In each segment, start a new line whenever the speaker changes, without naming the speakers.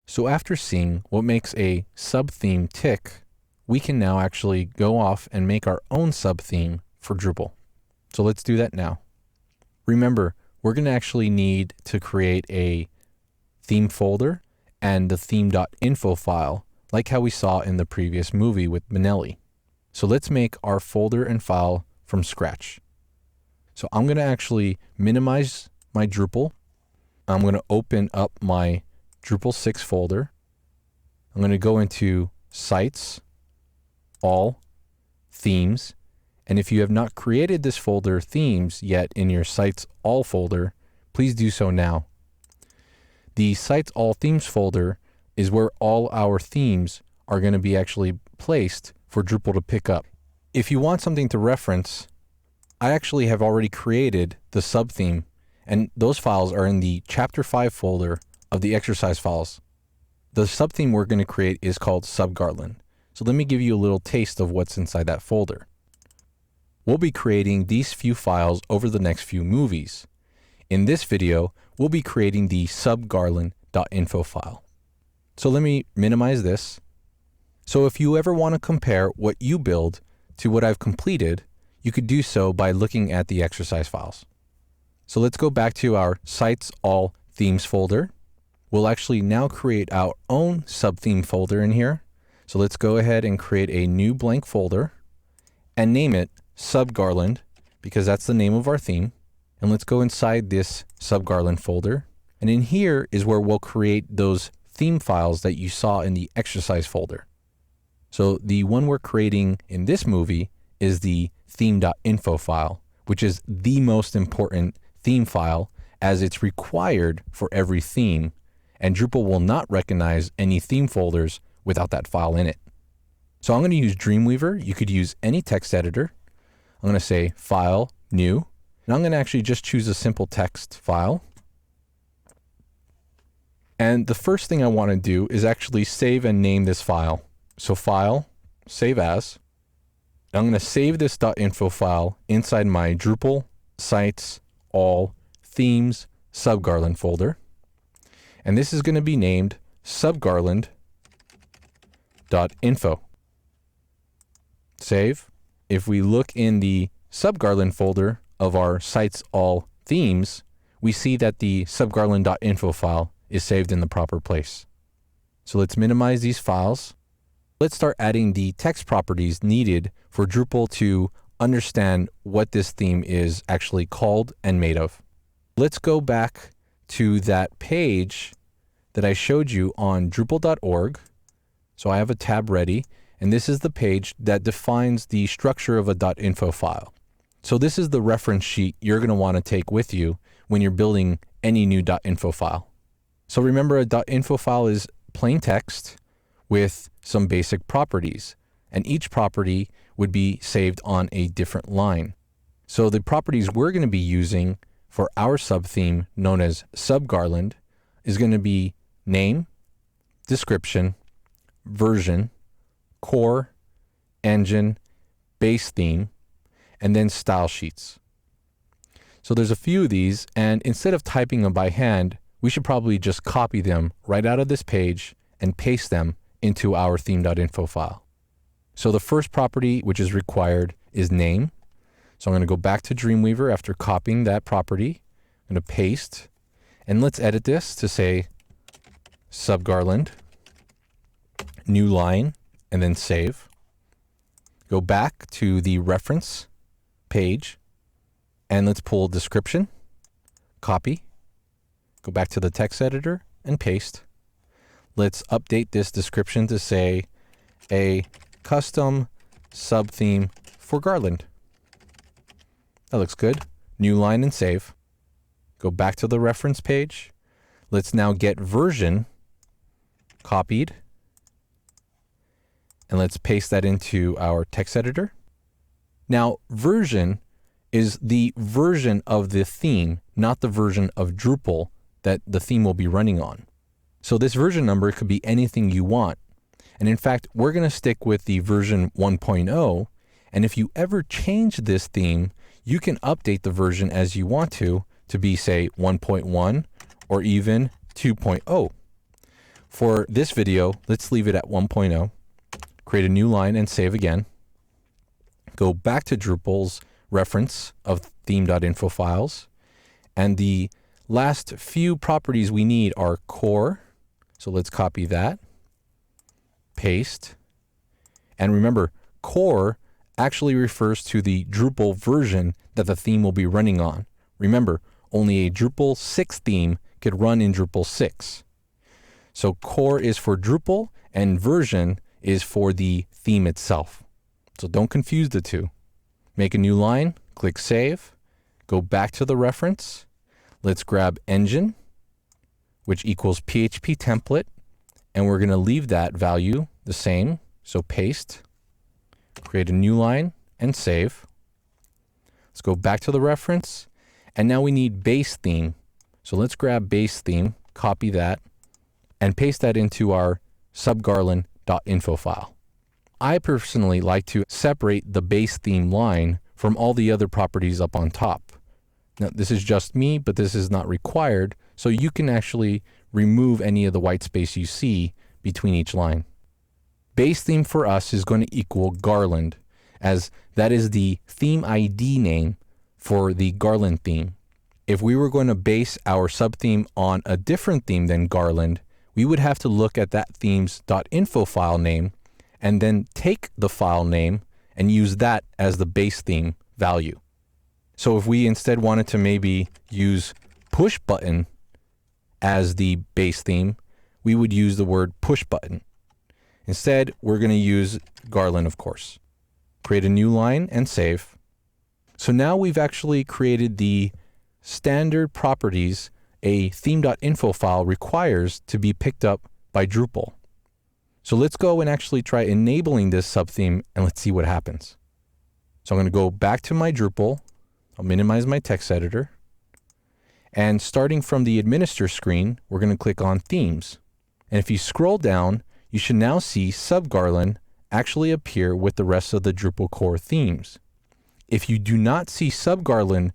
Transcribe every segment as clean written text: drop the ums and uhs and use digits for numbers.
So after seeing what makes a sub-theme tick, we can now actually go off and make our own sub-theme for Drupal. So let's do that now. Remember, we're going to actually need to create a theme folder and the theme.info file, like how we saw in the previous movie with Manelli. So let's make our folder and file from scratch. So I'm going to actually minimize my Drupal. I'm going to open up my Drupal 6 folder. I'm going to go into Sites, All, Themes. And if you have not created this folder Themes yet in your Sites All folder, please do so now. The Sites All Themes folder is where all our themes are going to be actually placed for Drupal to pick up. If you want something to reference, I actually have already created the sub-theme, and those files are in the Chapter 5 folder of the exercise files. The sub-theme we're going to create is called SubGarland. So let me give you a little taste of what's inside that folder. We'll be creating these few files over the next few movies. In this video, we'll be creating the subgarland.info file. So let me minimize this. So if you ever want to compare what you build to what I've completed, you could do so by looking at the exercise files. So let's go back to our Sites All Themes folder. We'll actually now create our own sub-theme folder in here. So let's go ahead and create a new blank folder and name it SubGarland, because that's the name of our theme. And let's go inside this SubGarland folder. And in here is where we'll create those theme files that you saw in the exercise folder. So the one we're creating in this movie is the theme.info file, which is the most important theme file as it's required for every theme, and Drupal will not recognize any theme folders without that file in it. So I'm going to use Dreamweaver. You could use any text editor. I'm going to say File, New, and I'm going to actually just choose a simple text file. And the first thing I want to do is actually save and name this file. So File, Save As. I'm going to save this .info file inside my Drupal, Sites, All, Themes, SubGarland folder. And this is going to be named subgarland.info. Save. If we look in the SubGarland folder of our Sites All Themes, we see that the subgarland.info file is saved in the proper place. So let's minimize these files. Let's start adding the text properties needed for Drupal to understand what this theme is actually called and made of. Let's go back to that page that I showed you on Drupal.org. So I have a tab ready, and this is the page that defines the structure of a .info file. So this is the reference sheet you're going to want to take with you when you're building any new .info file. So remember, a .info file is plain text with some basic properties, and each property would be saved on a different line. So the properties we're going to be using for our sub-theme, known as SubGarland, is going to be name, description, version, core, engine, base theme, and then style sheets. So there's a few of these, and instead of typing them by hand, we should probably just copy them right out of this page and paste them into our theme.info file. So the first property which is required is name. So I'm going to go back to Dreamweaver after copying that property. I'm going to paste, and let's edit this to say SubGarland, new line, and then save. Go back to the reference page, and let's pull description, copy, go back to the text editor, and paste. Let's update this description to say a custom sub-theme for Garland. That looks good. New line and save. Go back to the reference page. Let's now get version copied, and let's paste that into our text editor. Now, version is the version of the theme, not the version of Drupal that the theme will be running on. So this version number could be anything you want. And in fact, we're going to stick with the version 1.0. And if you ever change this theme, you can update the version as you want to be, say, 1.1 or even 2.0. For this video, let's leave it at 1.0. Create a new line and save again. Go back to Drupal's reference of theme.info files. And the last few properties we need are core. So let's copy that, paste. And remember, core actually refers to the Drupal version that the theme will be running on. Remember, only a Drupal 6 theme could run in Drupal 6. So core is for Drupal and version is for the theme itself. So don't confuse the two. Make a new line, click save, go back to the reference. Let's grab engine, which equals PHP template, and we're going to leave that value the same. So paste, create a new line and save. Let's go back to the reference, and now we need base theme. So let's grab base theme, copy that, and paste that into our subgarland.info file. I personally like to separate the base theme line from all the other properties up on top. Now, this is just me, but this is not required, so you can actually remove any of the white space you see between each line. Base theme for us is going to equal Garland, as that is the theme ID name for the Garland theme. If we were going to base our subtheme on a different theme than Garland, we would have to look at that theme's .info file name and then take the file name and use that as the base theme value. So if we instead wanted to maybe use push button as the base theme, we would use the word push button. Instead, we're going to use Garland, of course. Create a new line and save. So now we've actually created the standard properties a theme.info file requires to be picked up by Drupal. So let's go and actually try enabling this subtheme and let's see what happens. So I'm going to go back to my Drupal. I'll minimize my text editor. And starting from the administer screen, we're going to click on themes. And if you scroll down, you should now see subgarland actually appear with the rest of the Drupal core themes. If you do not see subgarland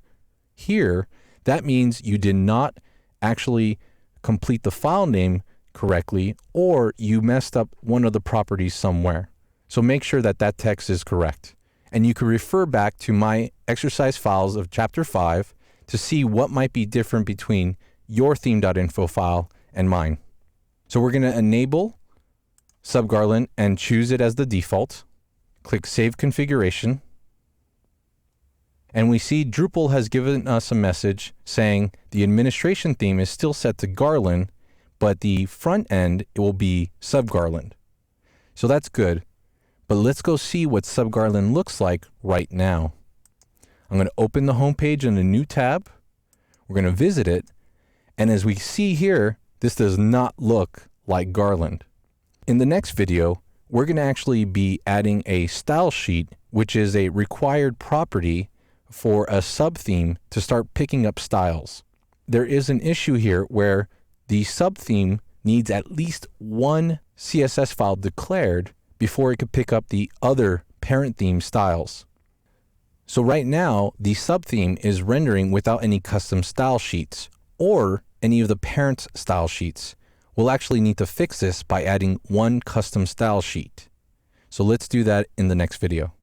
here, that means you did not actually complete the file name correctly, or you messed up one of the properties somewhere. So make sure that that text is correct. And you can refer back to my exercise files of chapter 5 to see what might be different between your theme.info file and mine. So we're going to enable subgarland and choose it as the default. Click Save Configuration. And we see Drupal has given us a message saying the administration theme is still set to Garland, but the front end, it will be subgarland. So that's good. But let's go see what subgarland looks like right now. I'm going to open the homepage in a new tab. We're going to visit it. And as we see here, this does not look like Garland. In the next video, we're going to actually be adding a style sheet, which is a required property for a subtheme to start picking up styles. There is an issue here where the subtheme needs at least one CSS file declared before it could pick up the other parent theme styles. So right now, the subtheme is rendering without any custom style sheets or any of the parent style sheets. We'll actually need to fix this by adding one custom style sheet. So let's do that in the next video.